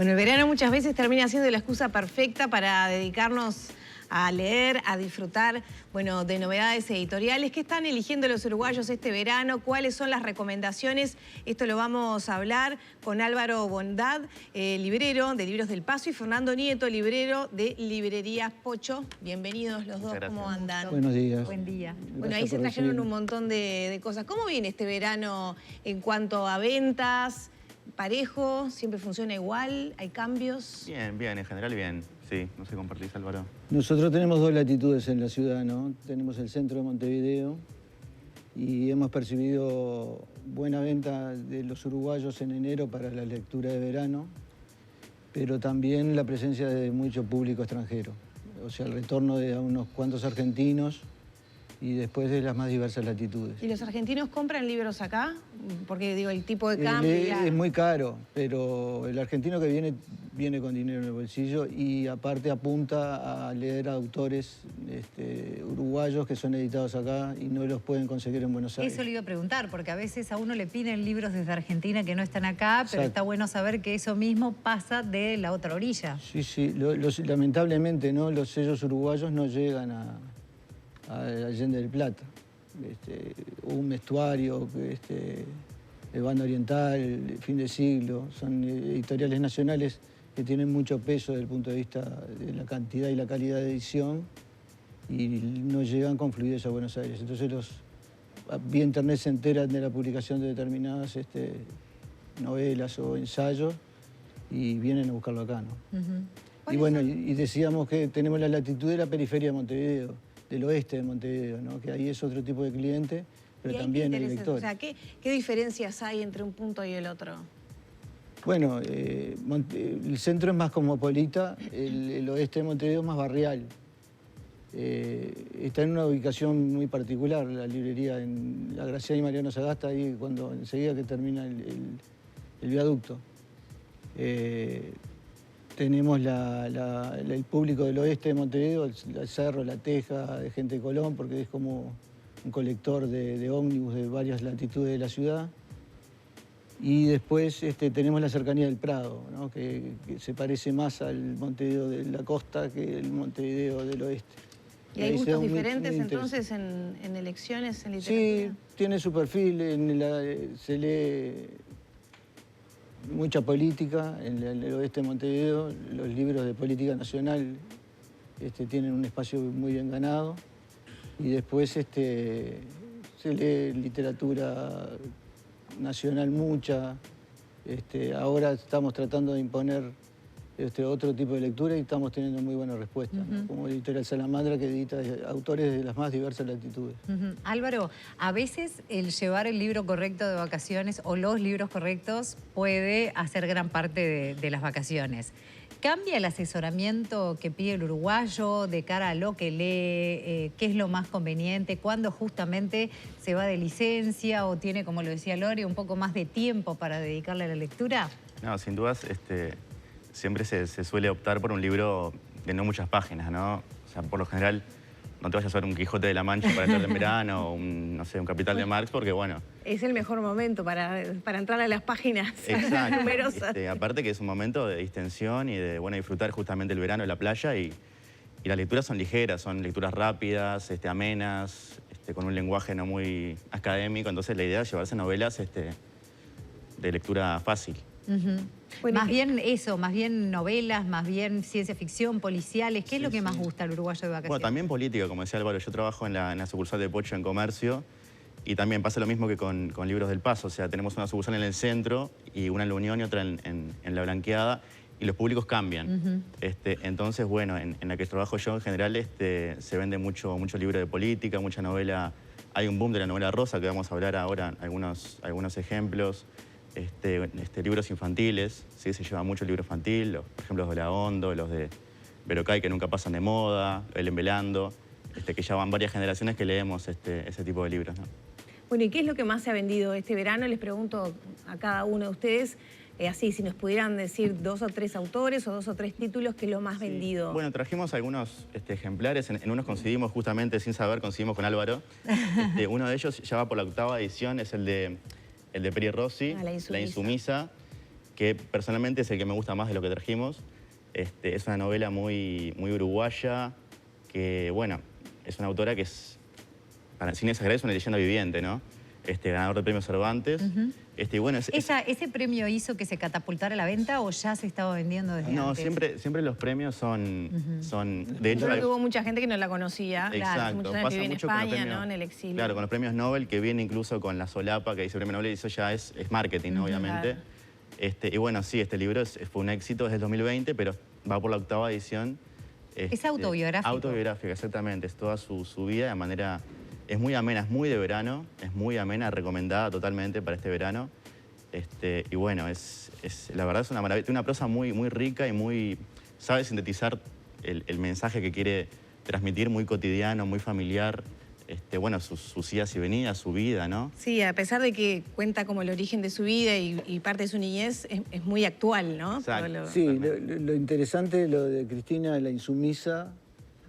Bueno, el verano muchas veces termina siendo la excusa perfecta para dedicarnos a leer, a disfrutar, bueno, de novedades editoriales. ¿Qué están eligiendo los uruguayos este verano? ¿Cuáles son las recomendaciones? Esto lo vamos a hablar con Álvaro Bondad, librero de Libros del Paso, y Fernando Nieto, librero de Librerías Pocho. Bienvenidos los dos, ¿cómo andan? Buenos días. Buen día. Bueno, ahí se trajeron un montón de cosas. ¿Cómo viene este verano en cuanto a ventas? ¿Parejo? ¿Siempre funciona igual? ¿Hay cambios? Bien, bien, en general bien. Sí, no sé, compartís, Álvaro. Nosotros tenemos dos latitudes en la ciudad, ¿no? Tenemos el centro de Montevideo y hemos percibido buena venta de los uruguayos en enero para la lectura de verano, pero también la presencia de mucho público extranjero. O sea, el retorno de unos cuantos argentinos y después de las más diversas latitudes. ¿Y los argentinos compran libros acá? Porque, digo, el tipo de cambio... Es muy caro, pero el argentino que viene con dinero en el bolsillo y aparte apunta a leer a autores uruguayos que son editados acá y no los pueden conseguir en Buenos Aires. Eso le iba a preguntar, porque a veces a uno le piden libros desde Argentina que no están acá, pero está bueno saber que eso mismo pasa de la otra orilla. Sí, sí, lamentablemente, ¿no? Los sellos uruguayos no llegan a Allende del Plata. Un vestuario, el Banda Oriental, Fin de Siglo, son editoriales nacionales que tienen mucho peso desde el punto de vista de la cantidad y la calidad de edición y no llegan con fluidez a Buenos Aires. Entonces vía internet se enteran de la publicación de determinadas novelas o ensayos y vienen a buscarlo acá, ¿no? Y bueno, y decíamos que tenemos la latitud de la periferia de Montevideo, del oeste de Montevideo, ¿no? Que ahí es otro tipo de cliente, pero también hay lectores. O sea, ¿qué diferencias hay entre un punto y el otro? Bueno, el centro es más cosmopolita, el oeste de Montevideo es más barrial. Está en una ubicación muy particular, la librería en la Gracián y Mariano Sagasta, ahí enseguida que termina el viaducto. Tenemos el público del oeste de Montevideo, el Cerro, La Teja, de gente de Colón, porque es como un colector de ómnibus de varias latitudes de la ciudad. Y después tenemos la cercanía del Prado, ¿no? que se parece más al Montevideo de la costa que el Montevideo del oeste. ¿Y hay gustos diferentes entonces en elecciones, en literatura? Sí, tiene su perfil, se lee mucha política en el oeste de Montevideo. Los libros de política nacional tienen un espacio muy bien ganado. Y después se lee literatura nacional mucha. Ahora estamos tratando de imponer otro tipo de lectura y estamos teniendo muy buena respuesta, ¿no? Como Editorial Salamandra, que edita autores de las más diversas latitudes. Álvaro, a veces el llevar el libro correcto de vacaciones o los libros correctos puede hacer gran parte de las vacaciones. ¿Cambia el asesoramiento que pide el uruguayo de cara a lo que lee? ¿Qué es lo más conveniente? ¿Cuándo justamente se va de licencia o tiene, como lo decía Lore, un poco más de tiempo para dedicarle a la lectura? No, sin dudas, siempre se suele optar por un libro de no muchas páginas, ¿no? O sea, por lo general, no te vayas a ver un Quijote de la Mancha para entrar en verano o no sé, un Capital de Marx, porque bueno... Es el mejor momento para entrar a las páginas numerosas. Aparte que es un momento de distensión y de disfrutar justamente el verano en la playa y las lecturas son ligeras, son lecturas rápidas, amenas, con un lenguaje no muy académico, entonces la idea es llevarse novelas de lectura fácil. Bueno, más bien novelas, más bien ciencia ficción, policiales. ¿Qué es lo que más gusta al uruguayo de vacaciones? Bueno, también política, como decía Álvaro. Yo trabajo en la sucursal de Pocho en Comercio y también pasa lo mismo que con Libros del Paso. O sea, tenemos una sucursal en el centro y una en La Unión y otra en La Blanqueada y los públicos cambian. Entonces, bueno, en la que trabajo yo en general se vende mucho libro de política, mucha novela. Hay un boom de la novela rosa que vamos a hablar ahora, algunos ejemplos. Libros infantiles, ¿sí? Se lleva mucho el libro infantil, por ejemplo los de La Hondo, los de Berocay, que nunca pasan de moda, El Embelando, que ya van varias generaciones que leemos ese tipo de libros, ¿no? Bueno, ¿y qué es lo que más se ha vendido este verano? Les pregunto a cada uno de ustedes, así, si nos pudieran decir 2 o 3 autores o 2 o 3 títulos, ¿qué es lo más vendido? Bueno, trajimos algunos ejemplares, en unos coincidimos justamente, sin saber, coincidimos con Álvaro. Uno de ellos ya va por la 8ª edición, es el de Peri Rossi, La Insumisa, que personalmente es el que me gusta más de lo que trajimos. Es una novela muy uruguaya, que, bueno, es una autora que es, sin exagerar, es una leyenda viviente, ¿no? Ganador del premio Cervantes. Y bueno, ¿Ese premio hizo que se catapultara a la venta o ya se estaba vendiendo desde antes? Siempre los premios son de hecho, hubo mucha gente que no la conocía. Exacto, muchos años pasa que vive en mucho con los España, premios, ¿no? En el exilio. Claro, con los premios Nobel, que viene incluso con la solapa que dice premio Nobel, y eso ya es marketing, ¿no? Obviamente. Claro. Y bueno, sí, este libro fue un éxito desde el 2020, pero va por la 8ª edición. Es autobiográfico. Autobiográfica, exactamente. Es toda su vida de manera... Es muy amena, es muy de verano, es muy amena, recomendada totalmente para este verano. Y bueno, la verdad es una maravilla. Tiene una prosa muy rica y sabe sintetizar el mensaje que quiere transmitir, muy cotidiano, muy familiar. Bueno, sus idas y venidas, su vida, ¿no? Sí, a pesar de que cuenta como el origen de su vida y parte de su niñez, es muy actual, ¿no? Exacto. Sí, lo interesante de lo de Cristina, la insumisa,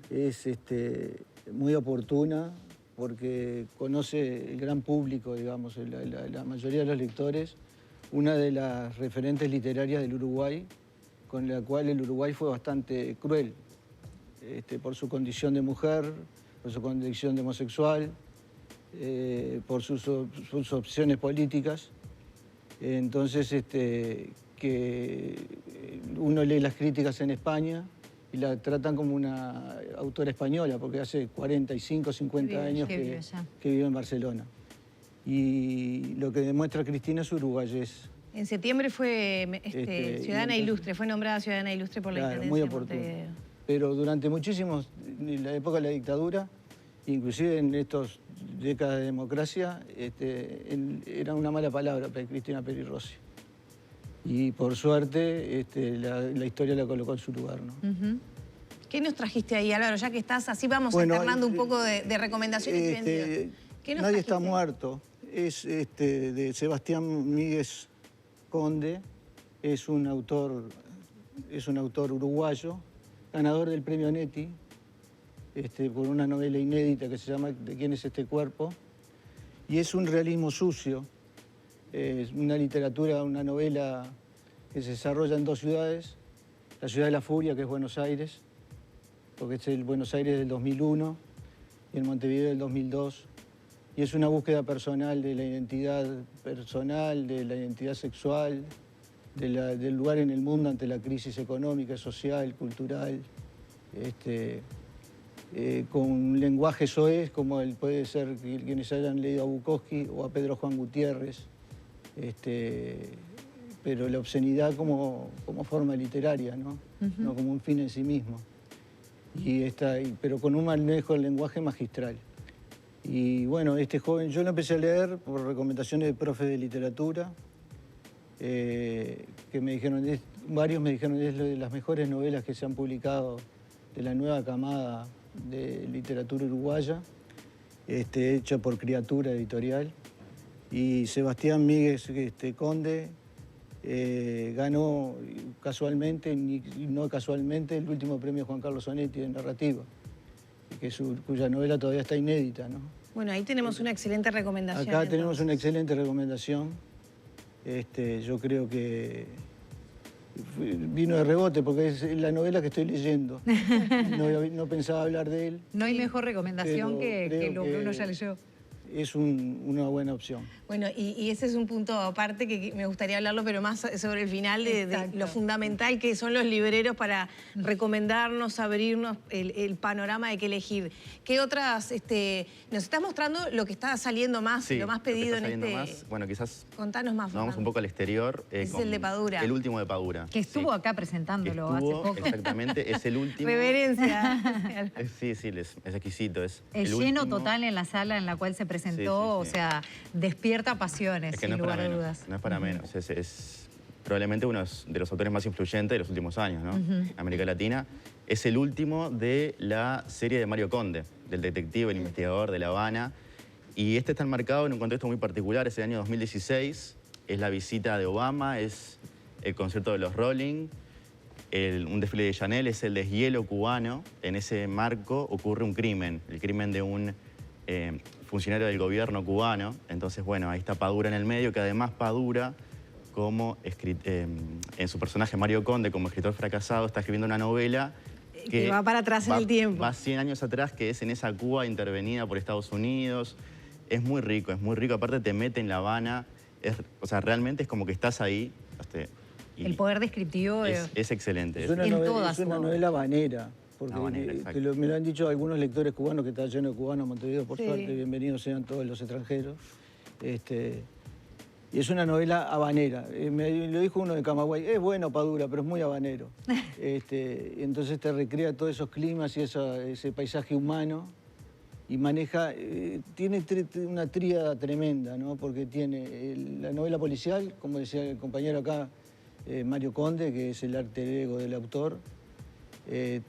es muy oportuna, porque conoce el gran público, digamos, la mayoría de los lectores, una de las referentes literarias del Uruguay, con la cual el Uruguay fue bastante cruel, por su condición de mujer, por su condición de homosexual, por sus opciones políticas. Entonces, que uno lee las críticas en España y la tratan como una autora española, porque hace 45, 50 años que vive en Barcelona. Y lo que demuestra Cristina es su uruguayés. En septiembre fue ciudadana ilustre, fue nombrada ciudadana ilustre por la Intendencia muy de oportuno. Montevideo. Pero durante muchísimos, en la época de la dictadura, inclusive en estas décadas de democracia, era una mala palabra para Cristina Peri Rossi. Y por suerte la historia la colocó en su lugar, ¿no? ¿Qué nos trajiste ahí, Álvaro? Ya que estás así, vamos alternando un poco de recomendaciones. ¿Qué nos Nadie trajiste? está muerto. Es de Sebastián Míguez Conde. Es un autor uruguayo, ganador del premio Neti, por una novela inédita que se llama ¿De quién es este cuerpo? Y es un realismo sucio. Es una literatura, una novela que se desarrolla en 2 ciudades. La ciudad de la furia, que es Buenos Aires, porque es el Buenos Aires del 2001, y el Montevideo del 2002. Y es una búsqueda personal de la identidad personal, de la identidad sexual, del lugar en el mundo ante la crisis económica, social, cultural, con un lenguaje soez, como puede ser quienes hayan leído a Bukowski o a Pedro Juan Gutiérrez, pero la obscenidad como forma literaria, ¿no? No como un fin en sí mismo. Pero con un manejo del lenguaje magistral. Y bueno, este joven, yo lo empecé a leer por recomendaciones de profes de literatura, que me dijeron, varios me dijeron, es de las mejores novelas que se han publicado de la nueva camada de literatura uruguaya, hecha por Criatura Editorial. Y Sebastián Míguez Conde ganó casualmente, y no casualmente, el último premio Juan Carlos Onetti de narrativa, cuya novela todavía está inédita, ¿no? Bueno, ahí tenemos una excelente recomendación. Acá tenemos una excelente recomendación. Yo creo que vino de rebote porque es la novela que estoy leyendo. No pensaba hablar de él. No hay mejor recomendación que lo que uno ya leyó. Es una buena opción. Bueno, y ese es un punto aparte que me gustaría hablarlo, pero más sobre el final de lo fundamental que son los libreros para recomendarnos, abrirnos el panorama de qué elegir. ¿Qué otras, nos estás mostrando lo que está saliendo más, sí, lo más pedido lo que está en más, bueno, quizás Contanos más, vamos un poco al exterior. Es el de Padura. El último de Padura. Que estuvo acá presentándolo hace poco. Exactamente, es el último. Reverencia. Sí, es exquisito. El lleno total en la sala en la cual se presentó, o sea, despierta pasiones, sin lugar a dudas. No es para menos, es probablemente uno de los autores más influyentes de los últimos años, ¿no? En América Latina. Es el último de la serie de Mario Conde, del detective, el investigador de La Habana. Y está enmarcado en un contexto muy particular, es el año 2016, es la visita de Obama, es el concierto de los Rolling, un desfile de Chanel, es el deshielo cubano. En ese marco ocurre un crimen, el crimen de un funcionario del gobierno cubano. Entonces, bueno, ahí está Padura en el medio, que además Padura cómo en su personaje Mario Conde, como escritor fracasado, está escribiendo una novela que va para atrás en el tiempo. Va 100 años atrás, que es en esa Cuba intervenida por Estados Unidos. Es muy rico, es muy rico. Aparte te mete en La Habana. O sea, realmente es como que estás ahí. El poder descriptivo es excelente. Es una novela habanera. Porque me lo han dicho algunos lectores cubanos, que está lleno de cubanos en Montevideo, por suerte. Bienvenidos sean todos los extranjeros. Y es una novela habanera. Lo dijo uno de Camagüey, es bueno Padura, pero es muy habanero. Entonces te recrea todos esos climas y ese paisaje humano y maneja, tiene una tríada tremenda, ¿no? Porque tiene la novela policial, como decía el compañero acá, Mario Conde, que es el alter ego del autor.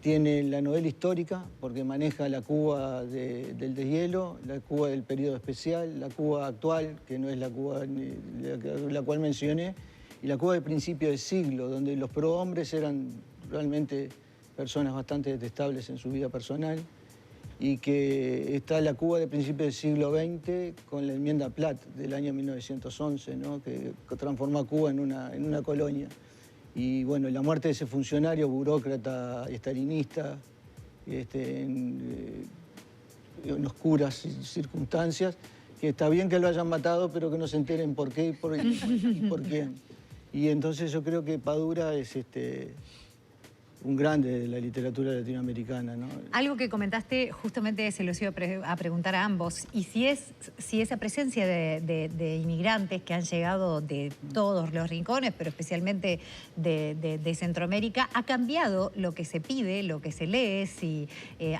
Tiene la novela histórica, porque maneja la Cuba del deshielo, la Cuba del periodo especial, la Cuba actual, que no es la Cuba la cual mencioné, y la Cuba del principio del siglo, donde los prohombres eran realmente personas bastante detestables en su vida personal, y que está la Cuba del principio del siglo XX con la enmienda Platt del año 1911, ¿no? Que transformó a Cuba en una colonia. Y bueno, la muerte de ese funcionario, burócrata estalinista, en oscuras circunstancias, que está bien que lo hayan matado, pero que no se enteren por qué y por quién. Y entonces yo creo que Padura es un grande de la literatura latinoamericana, ¿no? Algo que comentaste, justamente se los iba a preguntar a ambos, y si esa presencia de inmigrantes que han llegado de todos los rincones, pero especialmente de Centroamérica, ha cambiado lo que se pide, lo que se lee, si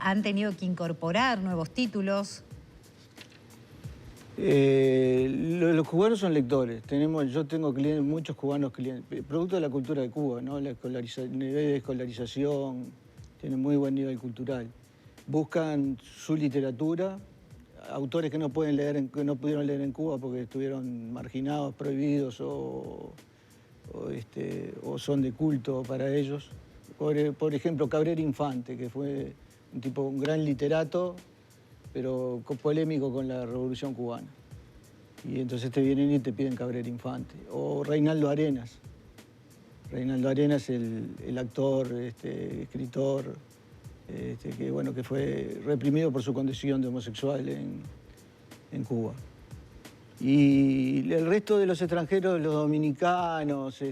han tenido que incorporar nuevos títulos. Los cubanos son lectores. Yo tengo clientes, muchos cubanos clientes, producto de la cultura de Cuba, ¿no? El nivel de escolarización, tienen muy buen nivel cultural. Buscan su literatura, autores que no pudieron leer en Cuba porque estuvieron marginados, prohibidos o son de culto para ellos. Por ejemplo, Cabrera Infante, que fue un gran literato, pero polémico con la Revolución Cubana. Y entonces te vienen y te piden Cabrera Infante. O Reinaldo Arenas. Reinaldo Arenas, el actor, escritor, que fue reprimido por su condición de homosexual en Cuba. Y el resto de los extranjeros, los dominicanos,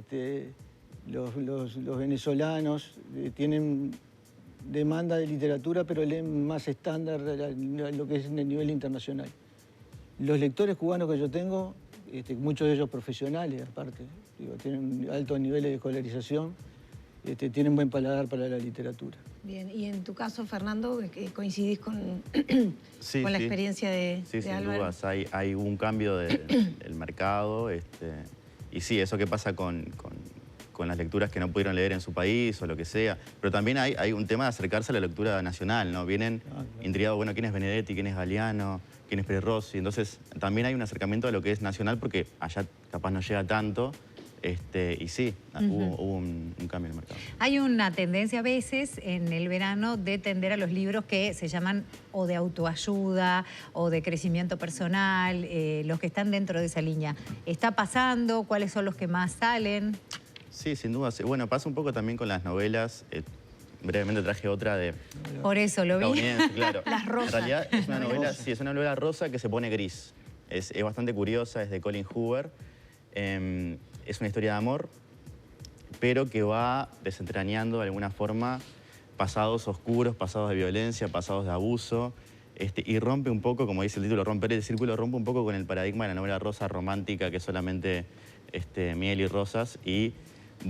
los venezolanos, tienen demanda de literatura, pero leen más estándar lo que es en el nivel internacional. Los lectores cubanos que yo tengo, muchos de ellos profesionales aparte, tienen altos niveles de escolarización, tienen buen paladar para la literatura. Bien, y en tu caso, Fernando, ¿coincidís con sí, la experiencia de sin Álvaro? dudas, hay un cambio del mercado, y sí, eso que pasa con las lecturas que no pudieron leer en su país o lo que sea. Pero también hay un tema de acercarse a la lectura nacional, ¿no? Vienen intrigados, bueno, ¿quién es Benedetti? ¿Quién es Galeano? ¿Quién es Pérez Rossi? Entonces, también hay un acercamiento a lo que es nacional porque allá capaz no llega tanto. Y sí, hubo un cambio en el mercado. Hay una tendencia a veces en el verano de tender a los libros que se llaman o de autoayuda o de crecimiento personal, los que están dentro de esa línea. ¿Está pasando? ¿Cuáles son los que más salen? Sí, sin duda. Bueno, pasa un poco también con las novelas. Brevemente traje otra de... Por eso lo vi. Claro. Las rosas. En realidad es una novela, sí, es una novela rosa que se pone gris. Es bastante curiosa, es de Colin Hoover. Es una historia de amor, pero que va desentrañando de alguna forma pasados oscuros, pasados de violencia, pasados de abuso, y rompe un poco, como dice el título, romper el círculo, rompe un poco con el paradigma de la novela rosa romántica, que es solamente miel y rosas, y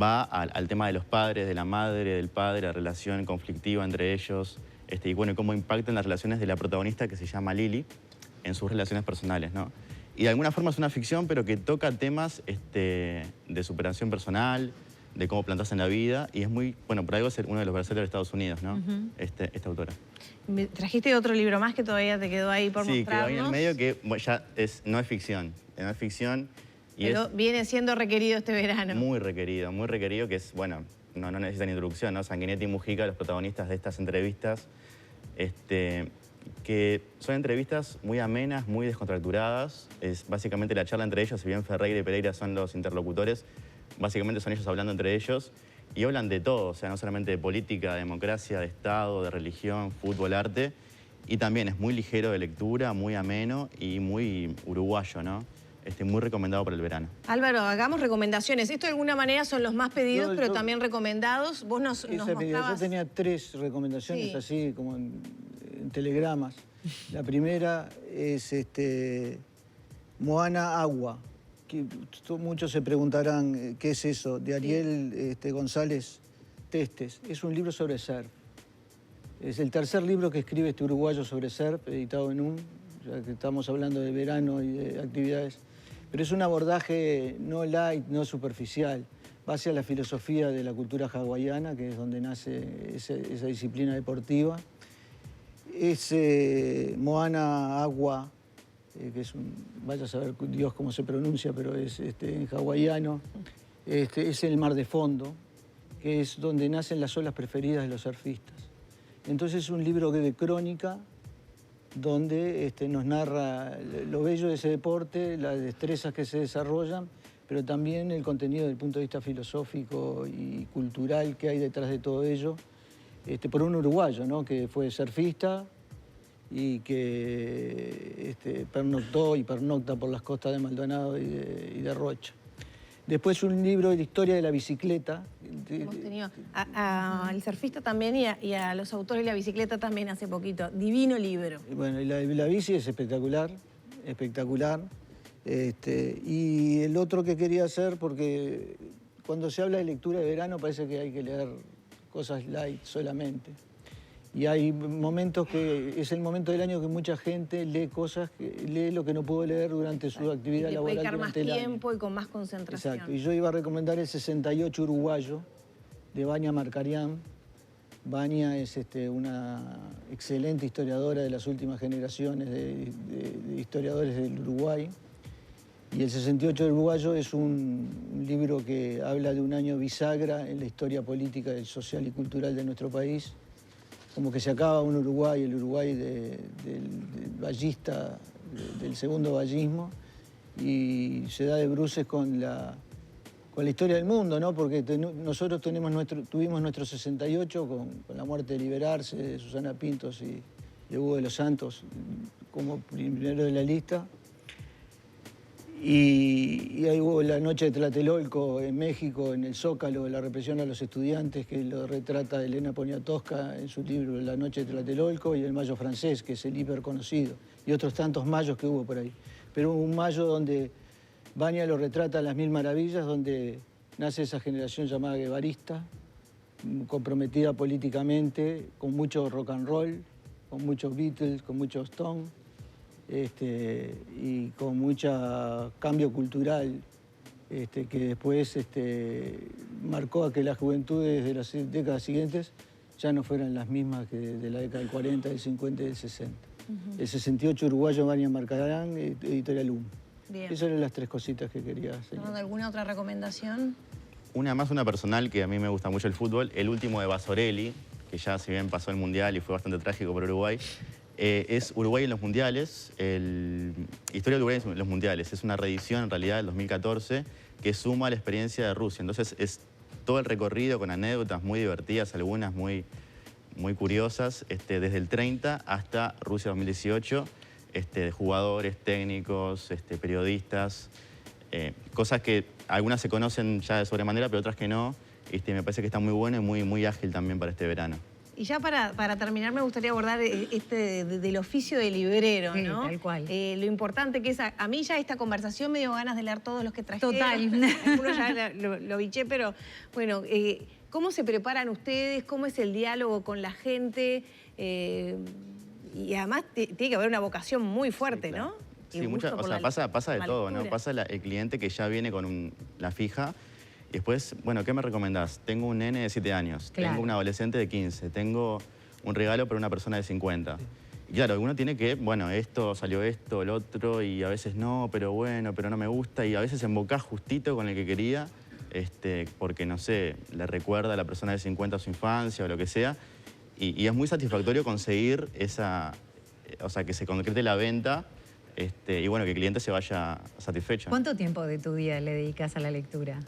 va al tema de los padres, de la madre, del padre, la relación conflictiva entre ellos, y bueno, cómo impactan las relaciones de la protagonista, que se llama Lili, en sus relaciones personales, ¿no? Y de alguna forma es una ficción, pero que toca temas de superación personal, de cómo plantarse en la vida, y es muy, bueno, por algo es uno de los bestsellers de Estados Unidos, ¿no? Esta autora. Trajiste otro libro más que todavía te quedó ahí por mostrarnos. Sí, quedó ahí en el medio que bueno, ya no es ficción, y pero viene siendo requerido este verano. Muy requerido, que es, bueno, no necesitan introducción, ¿no? Sanguinetti y Mujica, los protagonistas de estas entrevistas, que son entrevistas muy amenas, muy descontracturadas. Es básicamente la charla entre ellos, si bien Ferreira y Pereira son los interlocutores, básicamente son ellos hablando entre ellos y hablan de todo, o sea, no solamente de política, de democracia, de Estado, de religión, fútbol, arte, y también es muy ligero de lectura, muy ameno y muy uruguayo, ¿no? Muy recomendado para el verano. Álvaro, hagamos recomendaciones. Esto de alguna manera son los más pedidos, pero también recomendados. Vos nos mostrabas... Yo tenía 3 recomendaciones así, como en telegramas. La primera es Moana Agua, que muchos se preguntarán qué es eso, de Ariel González Testes. Es un libro sobre surf. Es el tercer libro que escribe este uruguayo sobre surf, editado en ya que estamos hablando de verano y de actividades. Pero es un abordaje no light, no superficial, va hacia la filosofía de la cultura hawaiana, que es donde nace esa disciplina deportiva. Es Moana Agua, que es vaya a saber Dios cómo se pronuncia, pero es en hawaiano. Es el mar de fondo, que es donde nacen las olas preferidas de los surfistas. Entonces es un libro de crónica, donde nos narra lo bello de ese deporte, las destrezas que se desarrollan, pero también el contenido desde el punto de vista filosófico y cultural que hay detrás de todo ello, por un uruguayo, ¿no?, que fue surfista y que pernoctó y pernocta por las costas de Maldonado y de Rocha. Después un libro de la historia de la bicicleta. Hemos tenido al surfista también y a los autores de la bicicleta también hace poquito. Divino libro. Bueno, y la bici es espectacular, espectacular. Y el otro que quería hacer, porque cuando se habla de lectura de verano parece que hay que leer cosas light solamente. Y hay momentos que es el momento del año que mucha gente lee lee lo que no pudo leer durante su actividad laboral durante el año. Le puede quedar más tiempo y con más concentración. Exacto. Y yo iba a recomendar el 68 uruguayo de Vania Marcarián. Vania es una excelente historiadora de las últimas generaciones de historiadores del Uruguay. Y el 68 uruguayo es un libro que habla de un año bisagra en la historia política, social y cultural de nuestro país. Como que se acaba un Uruguay, el Uruguay del vallista, del segundo vallismo, y se da de bruces con la historia del mundo, ¿no? Porque nosotros tuvimos nuestro 68 con la muerte de Liberarse, de Susana Pintos y de Hugo de los Santos como primero de la lista. Y ahí hubo la noche de Tlatelolco en México, en el Zócalo, la represión a los estudiantes, que lo retrata Elena Poniatowska en su libro La noche de Tlatelolco, y el Mayo francés, que es el hiperconocido, y otros tantos mayos que hubo por ahí. Pero un mayo donde Vania lo retrata a las mil maravillas, donde nace esa generación llamada guevarista, comprometida políticamente, con mucho rock and roll, con muchos Beatles, con muchos Stones, y con mucho cambio cultural, que después marcó a que las juventudes de las décadas siguientes ya no fueran las mismas que de la década del 40, del 50 y del 60. El 68 uruguayo Vania Marcarián, editorial UM. Bien. Esas eran las 3 cositas que quería señalar. ¿Alguna otra recomendación? Una personal, que a mí me gusta mucho el fútbol, el último de Basorelli, que ya si bien pasó el Mundial y fue bastante trágico para Uruguay, es Uruguay en los Mundiales, Historia de Uruguay en los Mundiales. Es una reedición en realidad del 2014 que suma la experiencia de Rusia. Entonces es todo el recorrido con anécdotas muy divertidas, algunas muy curiosas, desde el 30 hasta Rusia 2018, de jugadores, técnicos, periodistas, cosas que algunas se conocen ya de sobremanera, pero otras que no. Me parece que está muy bueno y muy ágil también para este verano. Y ya para terminar me gustaría abordar del oficio de librero, sí, ¿no? Tal cual. Lo importante que es, a mí ya esta conversación me dio ganas de leer todos los que trajeron. Total. Algunos ya lo biché, pero bueno, ¿cómo se preparan ustedes? ¿Cómo es el diálogo con la gente? Y además tiene que haber una vocación muy fuerte, sí, claro, ¿no? Sí, pasa de todo, ¿no? Pasa el cliente que ya viene con la fija. Y después, bueno, ¿qué me recomendás? Tengo un nene de 7 años, claro. Tengo un adolescente de 15, tengo un regalo para una persona de 50. Y claro, uno tiene que, bueno, salió esto, el otro, y a veces no, pero bueno, pero no me gusta, y a veces embocás justito con el que quería, porque, no sé, le recuerda a la persona de 50 su infancia o lo que sea, y es muy satisfactorio conseguir o sea, que se concrete la venta y bueno, que el cliente se vaya satisfecho. ¿Cuánto tiempo de tu día le dedicas a la lectura?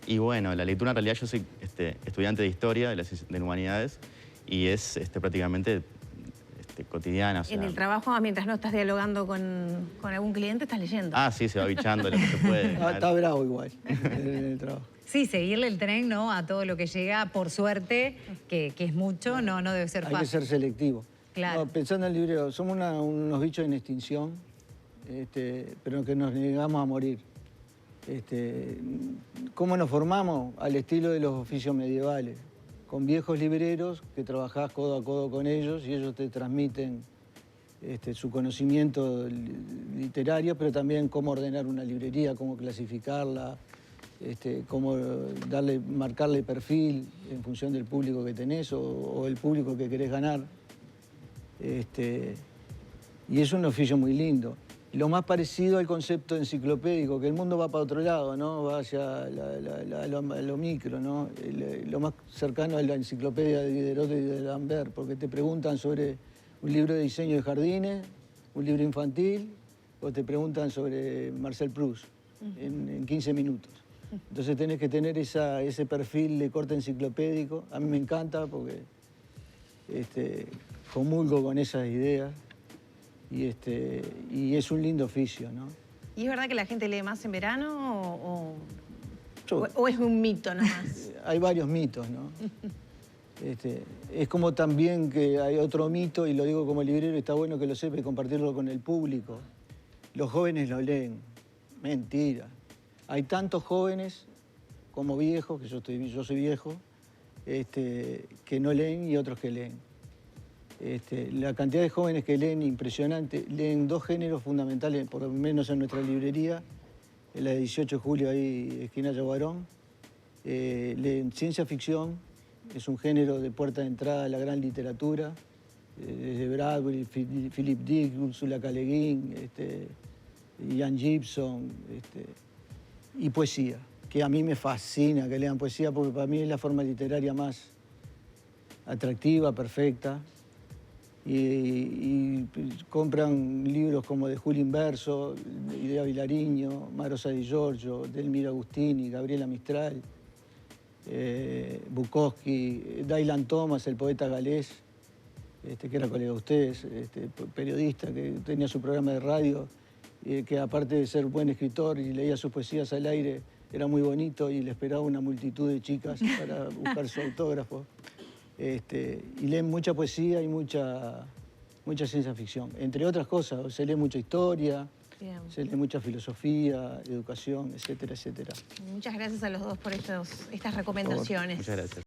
Y bueno, la lectura en realidad yo soy estudiante de Historia, de Humanidades, y es prácticamente cotidiana. O sea, En el trabajo, mientras no estás dialogando con algún cliente, estás leyendo. Ah, sí, se va bichando lo que se puede. Está bravo igual en el trabajo. Sí, seguirle el tren, ¿no? A todo lo que llega, por suerte, que es mucho, no debe ser fácil. Hay que ser selectivo. Claro. No, pensando en el librero, somos unos bichos en extinción, pero que nos negamos a morir. ¿Cómo nos formamos? Al estilo de los oficios medievales, con viejos libreros que trabajás codo a codo con ellos y ellos te transmiten su conocimiento literario, pero también cómo ordenar una librería, cómo clasificarla, cómo marcarle perfil en función del público que tenés o el público que querés ganar. Y es un oficio muy lindo. Lo más parecido al concepto enciclopédico, que el mundo va para otro lado, ¿no? Va hacia lo micro, ¿no? Lo más cercano a la enciclopedia de Diderot y de Lambert, porque te preguntan sobre un libro de diseño de jardines, un libro infantil, o te preguntan sobre Marcel Proust en 15 minutos. Entonces tenés que tener ese perfil de corte enciclopédico. A mí me encanta porque comulgo con esas ideas. Y es un lindo oficio, ¿no? ¿Y es verdad que la gente lee más en verano o es un mito nomás? Hay varios mitos, ¿no? Es como también que hay otro mito, y lo digo como librero, está bueno que lo sepa y compartirlo con el público. Los jóvenes lo leen. Mentira. Hay tantos jóvenes como viejos, que yo soy viejo, que no leen y otros que leen. La cantidad de jóvenes que leen, impresionante, leen dos géneros fundamentales, por lo menos en nuestra librería, en la de 18 de julio, ahí, esquina Yaguarón. Leen ciencia ficción, es un género de puerta de entrada a la gran literatura, desde Bradbury, Philip Dick, Ursula K. Le Guin, Ian Gibson, y poesía, que a mí me fascina que lean poesía, porque para mí es la forma literaria más atractiva, perfecta. Y compran libros como de Julio Inverso, Idea Vilariño, Marosa Di Giorgio, Delmira Agustini, Gabriela Mistral, Bukowski, Dylan Thomas, el poeta galés, que era colega de ustedes, periodista que tenía su programa de radio, que aparte de ser buen escritor y leía sus poesías al aire, era muy bonito y le esperaba una multitud de chicas para buscar su autógrafo. Y leen mucha poesía y mucha ciencia ficción. Entre otras cosas, se lee mucha historia, bien, se lee mucha filosofía, educación, etcétera, etcétera. Muchas gracias a los dos por estas recomendaciones. Muchas gracias.